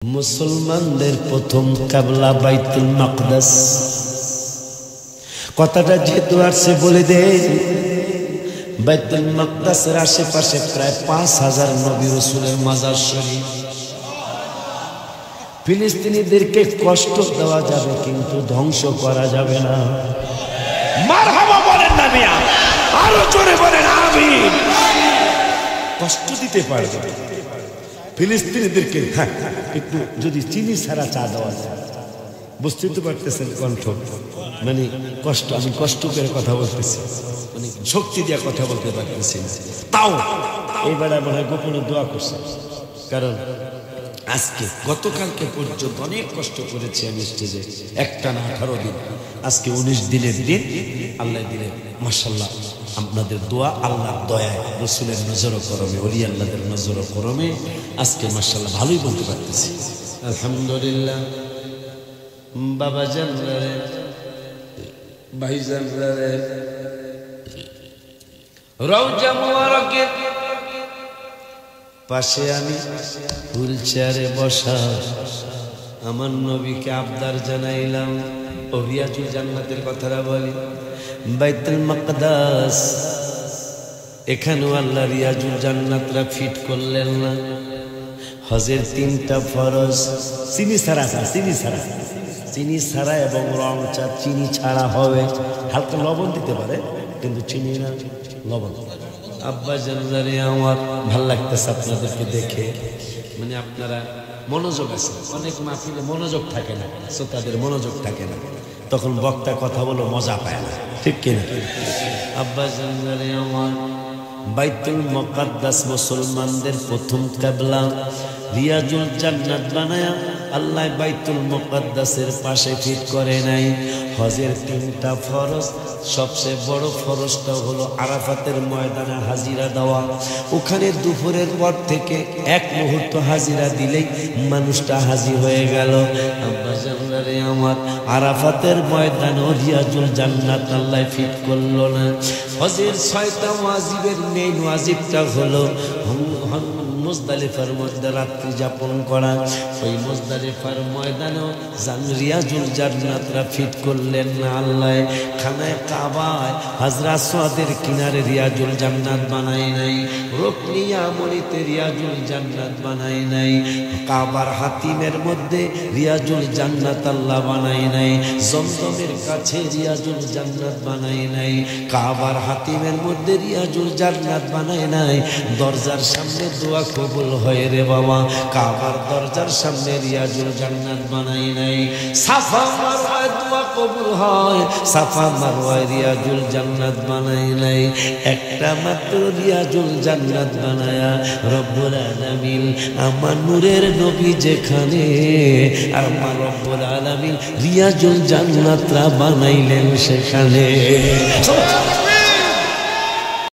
মুসলমানদের প্রথম কিবলা বাইতুল মাকদাস। কথাটা যেহেতু আসছে বলে দেই, বাইতুল মাকদাসের আশেপাশে প্রায় 5000 নবী রাসূলের মাজার শরীফ। ফিলিস্তিনিদেরকে কষ্ট দেওয়া যাবে কিন্তু ধ্বংস করা যাবে না। মারহাবা বলেন না মিয়া, আরো জোরে বলেন আমিন। কষ্ট দিতে পারবে ফিলিস্তিনিদেরকে, হ্যাঁ, একটু যদি চিনি ছাড়া চা দেওয়া যায়। বুঝতেই তো পারতেছেন কণ্ঠ, মানে কষ্ট, আমি কষ্ট করে কথা বলতেছি, মানে শক্তি দিয়ে কথা বলতে পারতেছি। তাও এইবার মনে হয় গোপনে দোয়া করছে, কারণ আজকে গতকালকে পর্যন্ত অনেক কষ্ট করেছি আমি স্টেজে, একটানা 18 দিন, আজকে 19 দিনের দিন। আল্লাহ দিলে মাশাআল্লাহ আপনাদের দোয়া, আল্লাহর দয়ায়, রাসূলের নজর করমে, ওলি আল্লাহদের নজর করমে আজকে মাশাআল্লাহ ভালোই বলতে পারতেছি আলহামদুলিল্লাহ। বাবা জানরে, ভাই জানরে, রওজা মুবারকের পাশে আমি হুইল চেয়ারে বসা আমার নবীকে আবদার জানাইলাম, ও রিয়াজুল জান্নাতের কথাটা বলি। বাইতুল মাকদাস, এখানেও আল্লাহ রিয়াজুল জান্নাতরা ফিট করলেন না। হজের 3টা ফরজ, চিনি ছাড়া, চিনি ছাড়া এবং রং চা, চিনি ছাড়া হবে, হালকা লবণ দিতে পারে কিন্তু চিনি না, লবণ। আব্বা জানলারে আমার ভাল লাগতেছে আপনাদেরকে দেখে, মানে আপনারা মনোযোগ আছে। অনেক মাহফিলে মনোযোগ থাকে না, শ্রোতাদের মনোযোগ থাকে না, তখন বক্তা কথা বলে মজা পায় না, ঠিক কিনা? আব্বা জানলারে আমার, বাইতুল মুকাদ্দাস মুসলমানদের প্রথম কিবলা। রিয়াজুল জান্নাত বানায়া আল্লাহ বাইতুল মুকাদ্দাসের পাশে ফিট করে নাই। হজের 3টা ফরজ, সবচেয়ে বড় ফরজটা হলো আরাফাতের ময়দানে হাজিরা দেওয়া। ওখানে দুপুরের পর থেকে 1 মুহূর্ত হাজিরা দিলেই মানুষটা হাজির হয়ে গেল। আব্বা জানলারে আমার, আরাফাতের ময়দানে রিয়াজুল জান্নাত আল্লাহ ফিট করলো না। হজের 6টা ওয়াজিবের মেইন ওয়াজিবটা হলো মুজদালিফার মধ্যে রাত্রি যাপন করা। ওই মুজদালিফার ময়দানেও রিয়াজুল জান্নাতরা ফিট করলেন না আল্লাহ। খানায় কাবায় হাজরা আসওয়াদের কিনারে রিয়াজুল জান্নাত বানাই নাই, রুকনি ইয়ামানিতে রিয়াজুল জান্নাত বানাই নাই, কাবার হাতিমের মধ্যে রিয়াজুল জান্নাত আল্লাহ বানাই নাই, জমজমের কাছে রিয়াজুল জান্নাত বানাই নাই, কাবার হাতিমের মধ্যে রিয়াজুল জান্নাত বানাই নাই। দরজার সামনে দোয়া কবুল হয় রে বাবা, কাবার দরজার সামনে রিয়াজুল জান্নাত বানাই নাই। সাফা মারওয়ায় দোয়া কবুল হয়, সাফা মারওয়ায় রিয়াজুল জান্নাত বানাই নাই। একটা মাত্র রিয়াজুল জান্নাত বানায়া রব্বুল আলামিন আমার নূরের নবী যেখানে, আর আমার রব্বুল আলামিন রিয়াজুল জান্নাতরা বানাইলেন সেখানে।